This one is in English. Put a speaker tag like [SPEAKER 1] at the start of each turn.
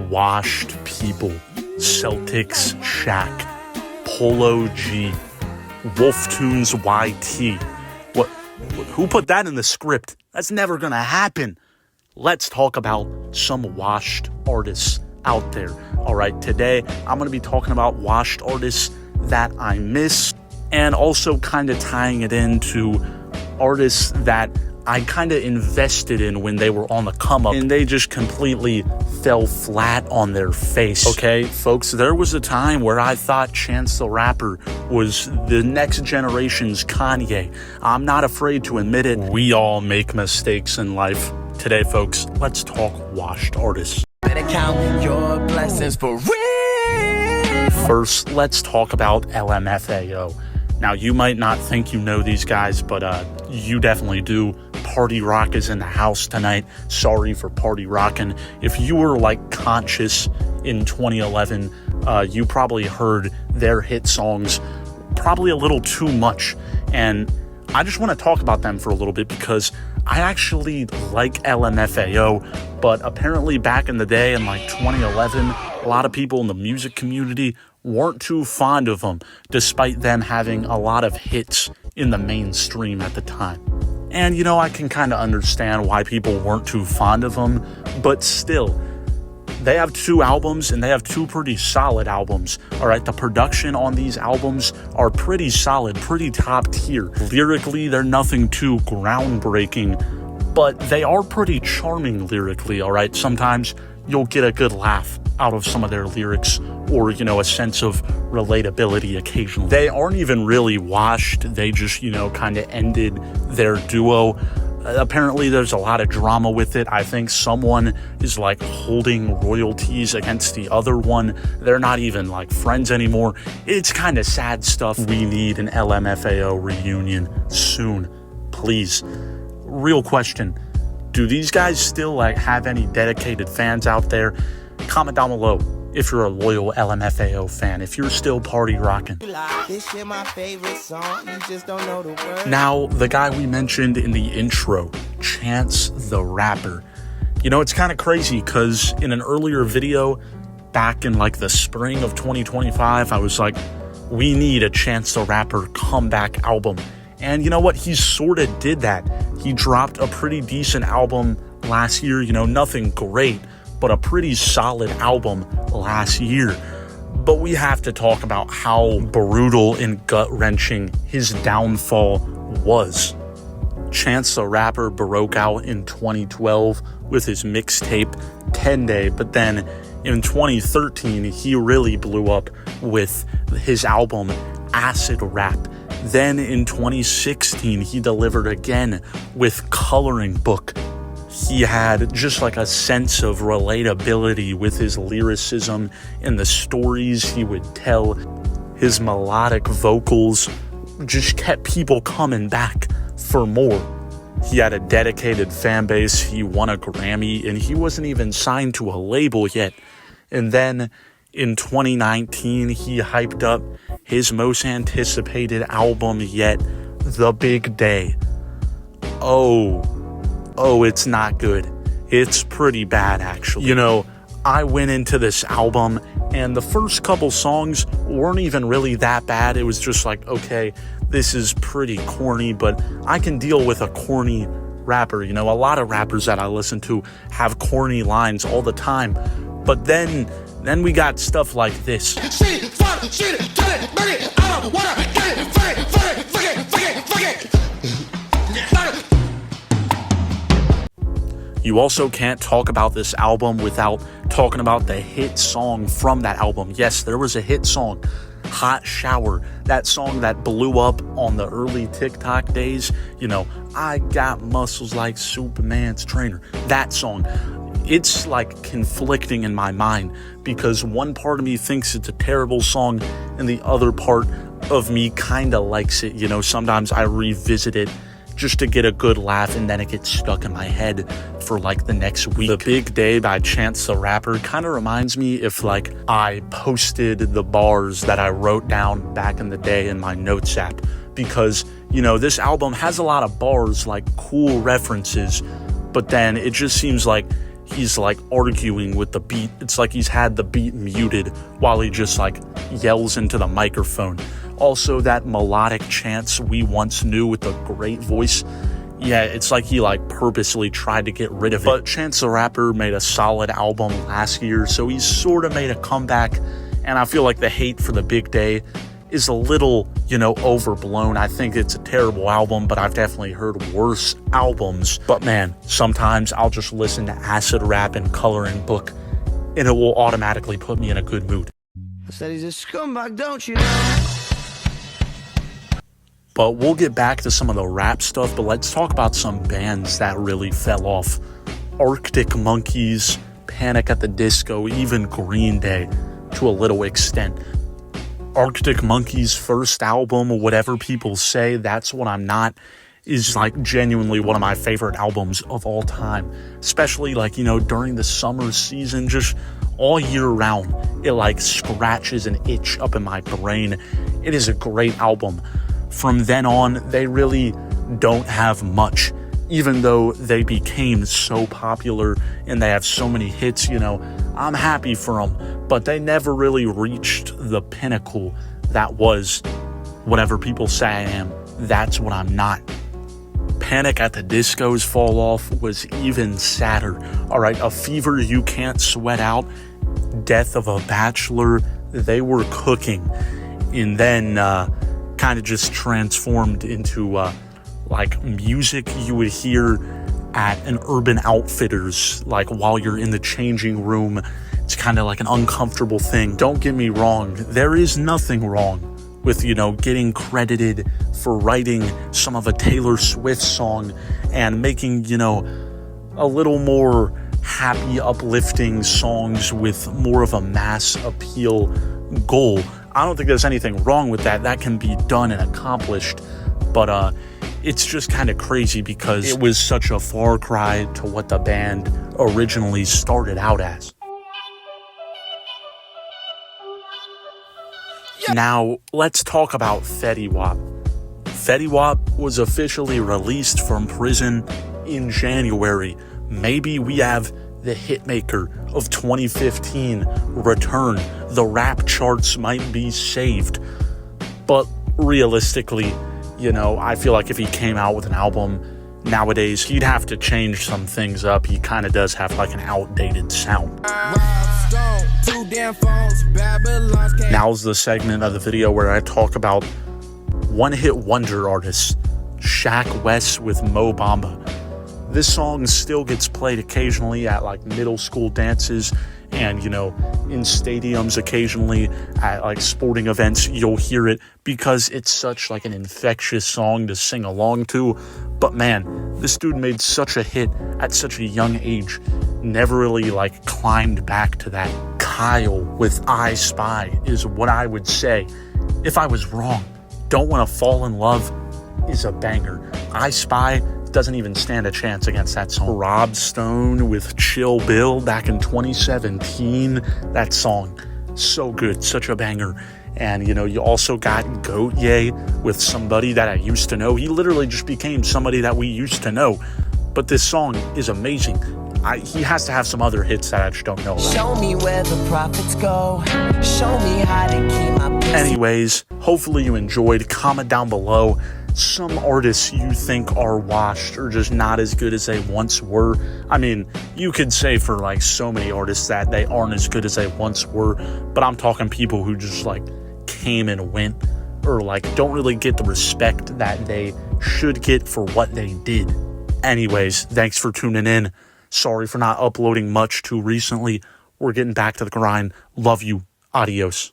[SPEAKER 1] washed people. Celtics Shaq, Polo G, Wolf Tunes YT. What? Who put that in the script? That's never gonna happen. Let's talk about some washed artists out there. All right, today I'm gonna be talking about washed artists that I miss, and also kind of tying it into artists that I kind of invested in when they were on the come up and they just completely fell flat on their face. Okay, folks, there was a time where I thought Chance the Rapper was the next generation's Kanye. I'm not afraid to admit it. We all make mistakes in life. Today, folks, let's talk washed artists.
[SPEAKER 2] Better count your blessings for real.
[SPEAKER 1] First, let's talk about LMFAO. Now, you might not think you know these guys, but you definitely do. Party Rock is in the house tonight. Sorry for Party Rockin'. If you were like conscious in 2011, you probably heard their hit songs probably a little too much. And I just want to talk about them for a little bit because I actually like LMFAO, but apparently back in the day in like 2011, a lot of people in the music community weren't too fond of them, despite them having a lot of hits in the mainstream at the time. And, you know, I can kind of understand why people weren't too fond of them, but still, they have 2 albums, and they have 2 pretty solid albums. All right, the production on these albums are pretty solid, pretty top tier. Lyrically, they're nothing too groundbreaking, but they are pretty charming lyrically, all right? Sometimes you'll get a good laugh out of some of their lyrics, or, you know, a sense of relatability occasionally. They aren't even really washed. They just, you know, kind of ended their duo. Apparently there's a lot of drama with it. I think someone is like holding royalties against the other one. They're not even like friends anymore. It's kind of sad stuff. We need an LMFAO reunion soon, please. Real question. Do these guys still like have any dedicated fans out there? Comment down below if you're a loyal LMFAO fan, if you're still party rocking.
[SPEAKER 2] This shit my favorite song, you just don't know the words.
[SPEAKER 1] Now, the guy we mentioned in the intro, Chance the Rapper. You know, it's kind of crazy because in an earlier video back in like the spring of 2025, I was like, we need a Chance the Rapper comeback album. And you know what? He sort of did that. He dropped a pretty decent album last year, you know, nothing great, but a pretty solid album last year. But we have to talk about how brutal and gut-wrenching his downfall was. Chance the Rapper broke out in 2012 with his mixtape 10 Day, but then in 2013 he really blew up with his album Acid Rap. Then in 2016 he delivered again with Coloring Book. He had just like a sense of relatability with his lyricism and the stories he would tell. His melodic vocals just kept people coming back for more. He had a dedicated fan base. He won a Grammy, and he wasn't even signed to a label yet. And then in 2019, he hyped up his most anticipated album yet, The Big Day. Oh, it's not good. It's pretty bad, actually. You know, I went into this album, and the first couple songs weren't even really that bad. It was just like, okay, this is pretty corny, but I can deal with a corny rapper. You know, a lot of rappers that I listen to have corny lines all the time. But then we got stuff like this. You also can't talk about this album without talking about the hit song from that album. Yes, there was a hit song, Hot Shower. That song that blew up on the early TikTok days. You know, I got muscles like Superman's trainer. That song. It's like conflicting in my mind because one part of me thinks it's a terrible song and the other part of me kind of likes it. You know, sometimes I revisit it just to get a good laugh, and then it gets stuck in my head for like the next week. The Big Day by Chance the Rapper kind of reminds me if like I posted the bars that I wrote down back in the day in my notes app, because, you know, this album has a lot of bars, like cool references, but then it just seems like he's like arguing with the beat. It's like he's had the beat muted while he just like yells into the microphone. Also, that melodic chants we once knew with the great voice, yeah, it's like he like purposely tried to get rid of it. But Chance the Rapper made a solid album last year, so he's sort of made a comeback, and I feel like the hate for The Big Day is a little, overblown. I think it's a terrible album, but I've definitely heard worse albums. But man, sometimes I'll just listen to acid rap and Coloring Book, and it will automatically put me in a good mood.
[SPEAKER 2] I said he's a scumbag, don't you know?
[SPEAKER 1] But we'll get back to some of the rap stuff, but let's talk about some bands that really fell off. Arctic Monkeys, Panic at the Disco, even Green Day to a little extent. Arctic Monkeys' first album, whatever people say, That's What I'm Not, is like genuinely one of my favorite albums of all time. Especially like, during the summer season, just all year round, it like scratches an itch up in my brain. It is a great album. From then on, they really don't have much, even though they became so popular and they have so many hits. I'm happy for them, but they never really reached the pinnacle that was whatever people say I am. That's what I'm not. Panic at the Disco's fall off was even sadder. All right, A Fever You Can't Sweat Out, Death of a Bachelor, they were cooking, and then kind of just transformed into like music you would hear at an Urban Outfitters, like while you're in the changing room. It's kind of like an uncomfortable thing. Don't get me wrong, there is nothing wrong with, getting credited for writing some of a Taylor Swift song and making, a little more happy, uplifting songs with more of a mass appeal goal. I don't think there's anything wrong with that. That can be done and accomplished, but it's just kind of crazy because it was such a far cry to what the band originally started out as. Now, let's talk about Fetty Wap. Fetty Wap was officially released from prison in January. Maybe we have the hitmaker of 2015 return. The rap charts might be saved. But realistically, I feel like if he came out with an album nowadays, he'd have to change some things up. He kind of does have like an outdated sound. Now's the segment of the video where I talk about one-hit wonder artists, Shaq West with Mo Bamba. This song still gets played occasionally at like middle school dances and, in stadiums occasionally at like sporting events. You'll hear it because it's such like an infectious song to sing along to. But man, this dude made such a hit at such a young age. Never really like climbed back to that. Kyle with I Spy is what I would say if I was wrong. Don't Wanna Fall in Love is a banger. I Spy doesn't even stand a chance against that song. Rob Stone with Chill Bill back in 2017. That song, so good, such a banger. And, you also got Goat Ye with Somebody That I Used to Know. He literally just became somebody that we used to know. But this song is amazing. He has to have some other hits that I just don't know about.
[SPEAKER 2] Show me where the profits go. Show me how to keep my business.
[SPEAKER 1] Anyways, hopefully you enjoyed. Comment down below some artists you think are washed or just not as good as they once were. I mean, you could say for like so many artists that they aren't as good as they once were, but I'm talking people who just like came and went or like don't really get the respect that they should get for what they did. Anyways, thanks for tuning in. Sorry for not uploading much too recently. We're getting back to the grind. Love you. Adios.